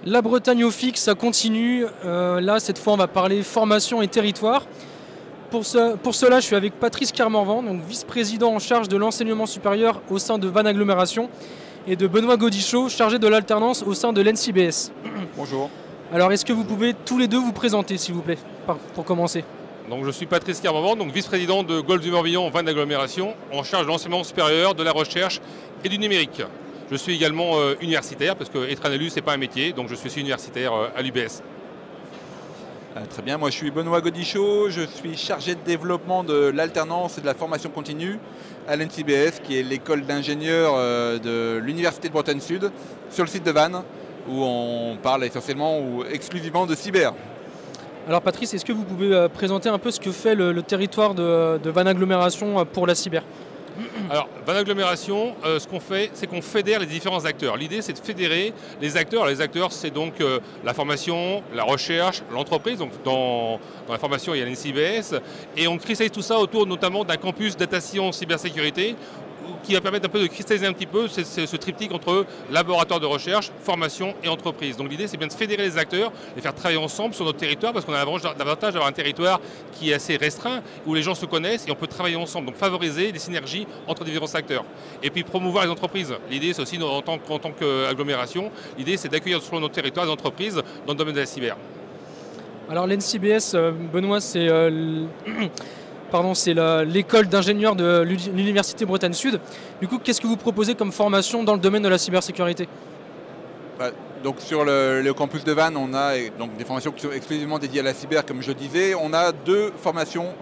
La Bretagne au fixe, ça continue. Là, cette fois, on va parler formation et territoire. Pour cela, je suis avec Patrice Kermorvan, donc vice-président en charge de l'enseignement supérieur au sein de Vannes Agglomération, et de Benoît Gaudichaud, chargé de l'alternance au sein de l'NCBS. Bonjour. Alors, est-ce que vous pouvez tous les deux vous présenter, s'il vous plaît, pour commencer? Donc, je suis Patrice Kermorvan, donc vice-président de Golfe du Morbihan, Vannes Agglomération, en charge de l'enseignement supérieur, de la recherche et du numérique. Je suis également universitaire, parce qu'être un élu, ce n'est pas un métier, donc je suis aussi universitaire à l'UBS. Très bien, moi je suis Benoît Gaudichaud, je suis chargé de développement de l'alternance et de la formation continue à l'NCBS, qui est l'école d'ingénieurs de l'Université de Bretagne Sud, sur le site de Vannes, où on parle essentiellement ou exclusivement de cyber. Alors Patrice, est-ce que vous pouvez présenter un peu ce que fait le territoire de Vannes Agglomération pour la cyber? Alors, Vannes Agglomération, ce qu'on fait, c'est qu'on fédère les différents acteurs. L'idée, c'est de fédérer les acteurs. Les acteurs, c'est donc la formation, la recherche, l'entreprise. Donc, dans la formation, il y a l'NCBS. Et on cristallise tout ça autour notamment d'un campus data science cybersécurité qui va permettre un peu de cristalliser un petit peu ce triptyque entre laboratoire de recherche, formation et entreprise. Donc l'idée, c'est bien de fédérer les acteurs, les faire travailler ensemble sur notre territoire, parce qu'on a l'avantage d'avoir un territoire qui est assez restreint, où les gens se connaissent et on peut travailler ensemble. Donc favoriser des synergies entre différents acteurs. Et puis promouvoir les entreprises. L'idée, c'est aussi, en tant qu'agglomération, l'idée, c'est d'accueillir sur notre territoire des entreprises dans le domaine de la cyber. Alors l'NCBS, Benoît, c'est l'école d'ingénieurs de l'Université Bretagne Sud. Du coup, qu'est-ce que vous proposez comme formation dans le domaine de la cybersécurité? Donc sur le campus de Vannes, on a donc des formations qui sont exclusivement dédiées à la cyber, comme je disais. On a deux formations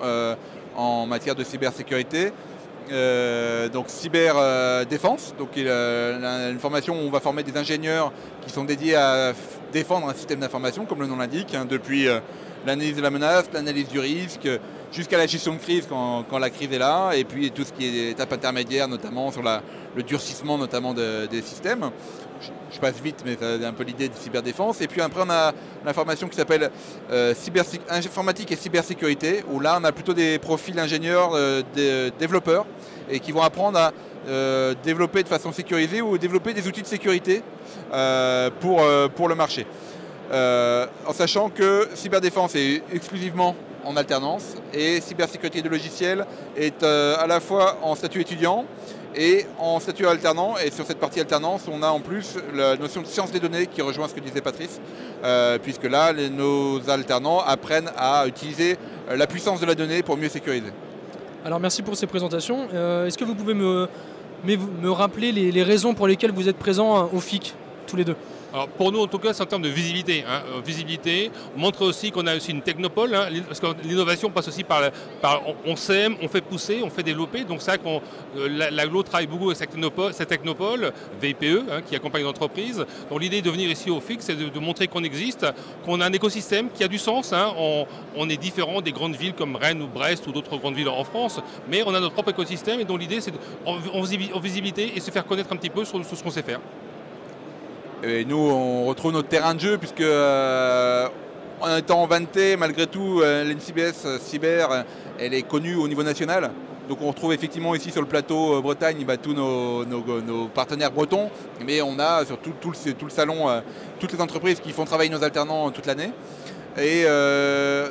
en matière de cybersécurité. Donc cyber défense, donc une formation où on va former des ingénieurs qui sont dédiés à défendre un système d'information, comme le nom l'indique, depuis l'analyse de la menace, l'analyse du risque, jusqu'à la gestion de crise quand la crise est là, et puis tout ce qui est étape intermédiaire, notamment sur le durcissement notamment des systèmes. Je passe vite, mais c'est un peu l'idée de cyberdéfense. Et puis après, on a la formation qui s'appelle informatique et cybersécurité, où là, on a plutôt des profils ingénieurs, des développeurs, et qui vont apprendre à développer de façon sécurisée ou développer des outils de sécurité pour le marché. En sachant que cyberdéfense est exclusivement en alternance et cybersécurité de logiciels est à la fois en statut étudiant et en statut alternant. Et sur cette partie alternance, on a en plus la notion de science des données qui rejoint ce que disait Patrice, puisque là, nos alternants apprennent à utiliser la puissance de la donnée pour mieux sécuriser. Alors merci pour ces présentations. Est-ce que vous pouvez me rappeler les raisons pour lesquelles vous êtes présents au FIC, tous les deux? Alors pour nous, en tout cas, c'est en termes de visibilité. Visibilité, montrer aussi qu'on a aussi une technopole, parce que l'innovation passe aussi par on sème, on fait pousser, on fait développer. Donc c'est vrai que l'aglo travaille beaucoup avec cette technopole, VIPE, qui accompagne l'entreprise. Donc l'idée de venir ici au FIC, c'est de montrer qu'on existe, qu'on a un écosystème qui a du sens. On est différent des grandes villes comme Rennes ou Brest ou d'autres grandes villes en France, mais on a notre propre écosystème. Et donc l'idée, c'est en visibilité et se faire connaître un petit peu sur ce qu'on sait faire. Et nous, on retrouve notre terrain de jeu, puisque en étant en vannetais, malgré tout, l'NCBS Cyber, elle est connue au niveau national. Donc on retrouve effectivement ici sur le plateau Bretagne tous nos partenaires bretons, mais on a sur tout le salon toutes les entreprises qui font travailler nos alternants toute l'année. Et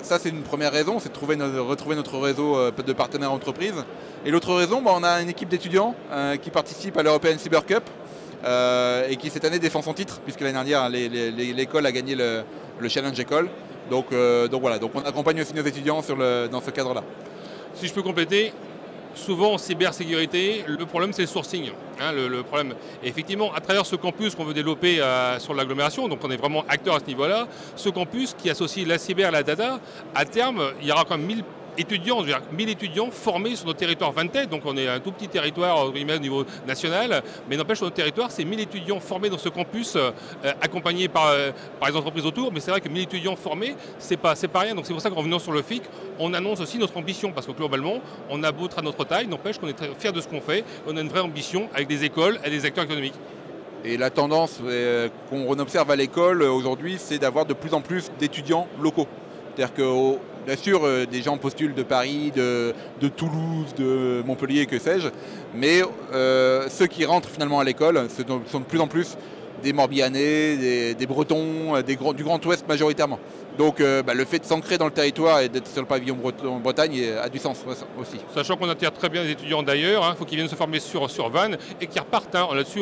ça, c'est une première raison, c'est de retrouver notre réseau de partenaires entreprises. Et l'autre raison, on a une équipe d'étudiants qui participe à l'European Cyber Cup, et qui cette année défend son titre, puisque l'année dernière l'école a gagné le Challenge École. Donc voilà, donc on accompagne aussi nos étudiants dans ce cadre-là. Si je peux compléter, souvent en cybersécurité, le problème c'est le sourcing. Le problème. Et effectivement, à travers ce campus qu'on veut développer sur l'agglomération, donc on est vraiment acteur à ce niveau-là, ce campus qui associe la cyber et la data, à terme, il y aura quand même 1000 étudiants formés sur notre territoire vannetais, donc on est un tout petit territoire au niveau national, mais n'empêche sur notre territoire, c'est 1000 étudiants formés dans ce campus, accompagnés par les entreprises autour, mais c'est vrai que 1000 étudiants formés, c'est pas rien, donc c'est pour ça qu'en venant sur le FIC, on annonce aussi notre ambition, parce que globalement, on a beau être à notre taille, n'empêche qu'on est très fiers de ce qu'on fait, on a une vraie ambition avec des écoles et des acteurs économiques. Et la tendance qu'on observe à l'école aujourd'hui, c'est d'avoir de plus en plus d'étudiants locaux. C'est-à-dire que bien sûr, des gens postulent de Paris, de Toulouse, de Montpellier, que sais-je, mais ceux qui rentrent finalement à l'école sont de plus en plus des Morbihanais, des Bretons, du Grand Ouest majoritairement. Donc le fait de s'ancrer dans le territoire et d'être sur le pavillon Bretagne a du sens aussi. Sachant qu'on attire très bien les étudiants d'ailleurs, il faut qu'ils viennent se former sur Vannes et qu'ils repartent. Là-dessus,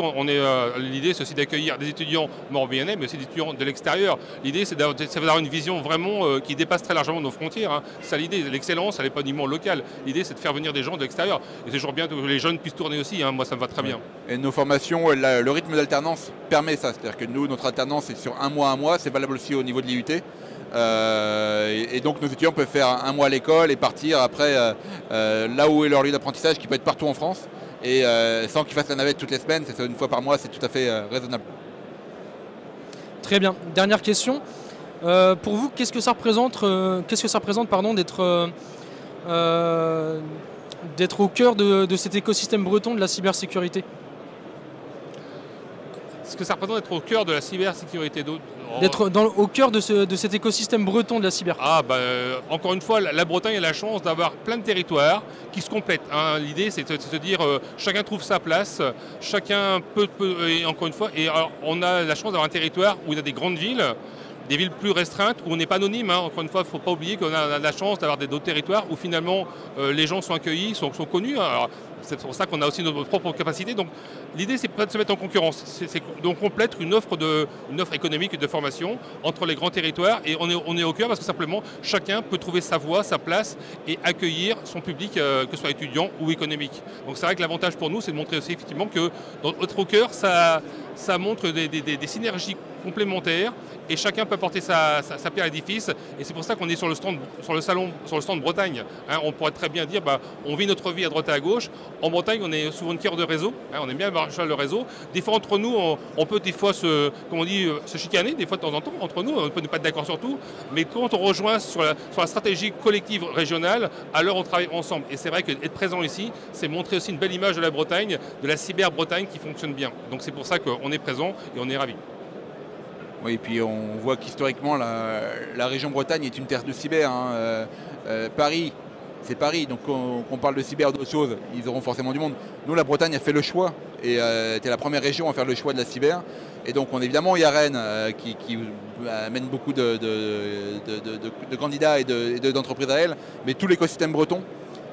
l'idée c'est aussi d'accueillir des étudiants morbihanais, mais aussi des étudiants de l'extérieur. L'idée c'est d'avoir une vision vraiment qui dépasse très largement nos frontières. C'est ça l'idée, l'excellence, elle n'est pas uniquement locale. L'idée c'est de faire venir des gens de l'extérieur. Et c'est toujours bien que les jeunes puissent tourner aussi, moi ça me va très bien. Et nos formations, le rythme d'alternance permet ça. C'est-à-dire que nous, notre alternance est sur un mois, c'est valable aussi au niveau de l'IUT. Et donc nos étudiants peuvent faire un mois à l'école et partir après là où est leur lieu d'apprentissage, qui peut être partout en France, et sans qu'ils fassent la navette toutes les semaines, c'est une fois par mois, c'est tout à fait raisonnable. Très bien. Dernière question. Pour vous, qu'est-ce que ça représente, d'être au cœur de cet écosystème breton de la cybersécurité? Ce que ça représente d'être au cœur de la cybersécurité, d'être au cœur de cet écosystème breton de la cyber. Encore une fois, la Bretagne a la chance d'avoir plein de territoires qui se complètent. L'idée, c'est de se dire chacun trouve sa place, chacun peut et encore une fois, et alors, on a la chance d'avoir un territoire où il y a des grandes villes, des villes plus restreintes, où on n'est pas anonyme. Encore une fois, il ne faut pas oublier qu'on a la chance d'avoir d'autres territoires où finalement les gens sont accueillis, sont connus. Alors, c'est pour ça qu'on a aussi notre propre capacité. Donc l'idée, c'est pas de se mettre en concurrence. C'est donc complète une offre économique et de formation entre les grands territoires. Et on est au cœur parce que simplement, chacun peut trouver sa voie, sa place et accueillir son public, que ce soit étudiant ou économique. Donc c'est vrai que l'avantage pour nous, c'est de montrer aussi effectivement que être au cœur, ça montre des synergies complémentaires et chacun peut apporter sa pierre à l'édifice. Et c'est pour ça qu'on est sur le stand Bretagne. On pourrait très bien dire, on vit notre vie à droite et à gauche. En Bretagne, on est souvent une cœur de réseau. On aime bien avoir le réseau. Des fois, entre nous, on peut des fois se chicaner, des fois de temps en temps, entre nous. On peut ne pas être d'accord sur tout. Mais quand on rejoint sur la stratégie collective régionale, alors on travaille ensemble. Et c'est vrai qu'être présent ici, c'est montrer aussi une belle image de la Bretagne, de la cyber-Bretagne qui fonctionne bien. Donc c'est pour ça qu'on est présent et on est ravis. Oui, et puis on voit qu'historiquement, la région Bretagne est une terre de cyber. Paris, c'est Paris, donc quand on parle de cyber d'autres choses, ils auront forcément du monde. Nous, la Bretagne a fait le choix et était la première région à faire le choix de la cyber. Et donc, évidemment, il y a Rennes qui amène beaucoup de candidats et d'entreprises à elle, mais tout l'écosystème breton.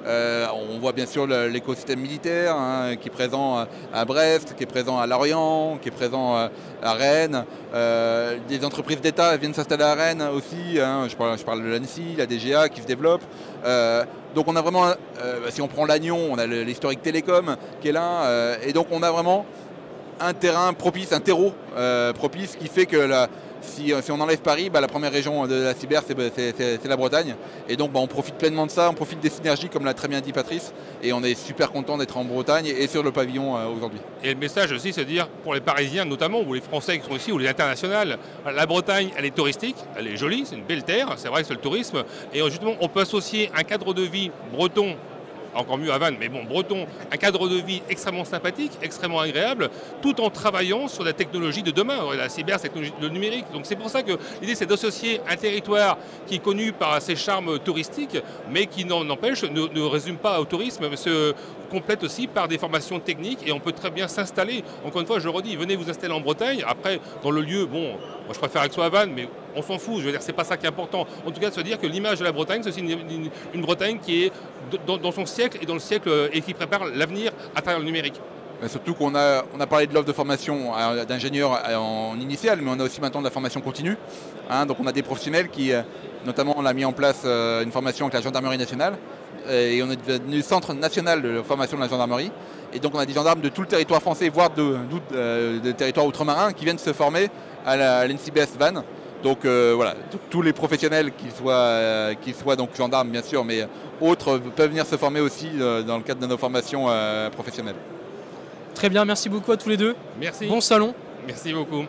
On voit bien sûr l'écosystème militaire qui est présent à Brest, qui est présent à Lorient, qui est présent à Rennes. Des entreprises d'État viennent s'installer à Rennes aussi. Je parle de l'ANSSI, la DGA qui se développe. Donc on a vraiment, si on prend l'Agnon, on a l'historique Télécom qui est là. Et donc on a vraiment un terrain propice, un terreau propice qui fait que si on enlève Paris, la première région de la cyber, c'est la Bretagne. Et donc on profite pleinement de ça, on profite des synergies, comme l'a très bien dit Patrice. Et on est super content d'être en Bretagne et sur le pavillon aujourd'hui. Et le message aussi, c'est de dire, pour les Parisiens notamment, ou les Français qui sont ici, ou les internationales, la Bretagne, elle est touristique, elle est jolie, c'est une belle terre, c'est vrai que c'est le tourisme. Et justement, on peut associer un cadre de vie breton, encore mieux à Vannes, mais bon, breton, un cadre de vie extrêmement sympathique, extrêmement agréable, tout en travaillant sur la technologie de demain, la cyber, le numérique. Donc c'est pour ça que l'idée, c'est d'associer un territoire qui est connu par ses charmes touristiques, mais qui n'empêche, ne résume pas au tourisme, mais se complète aussi par des formations techniques, et on peut très bien s'installer. Encore une fois, je le redis, venez vous installer en Bretagne. Après, dans le lieu, bon, moi je préfère que ce soit à Vannes, mais on s'en fout, je veux dire, c'est pas ça qui est important. En tout cas, de se dire que l'image de la Bretagne, c'est aussi une Bretagne qui est dans son siècle et dans le siècle et qui prépare l'avenir à travers le numérique. Surtout qu'on a parlé de l'offre de formation d'ingénieurs en initial, mais on a aussi maintenant de la formation continue. Donc on a des professionnels qui, notamment, on a mis en place une formation avec la gendarmerie nationale, et on est devenu centre national de formation de la gendarmerie. Et donc on a des gendarmes de tout le territoire français, voire de territoires outre-marins, qui viennent se former à l'NCBS Vannes. Donc voilà, tous les professionnels, qu'ils soient donc gendarmes bien sûr, mais autres, peuvent venir se former aussi dans le cadre de nos formations professionnelles. Très bien, merci beaucoup à tous les deux. Merci. Bon salon. Merci beaucoup.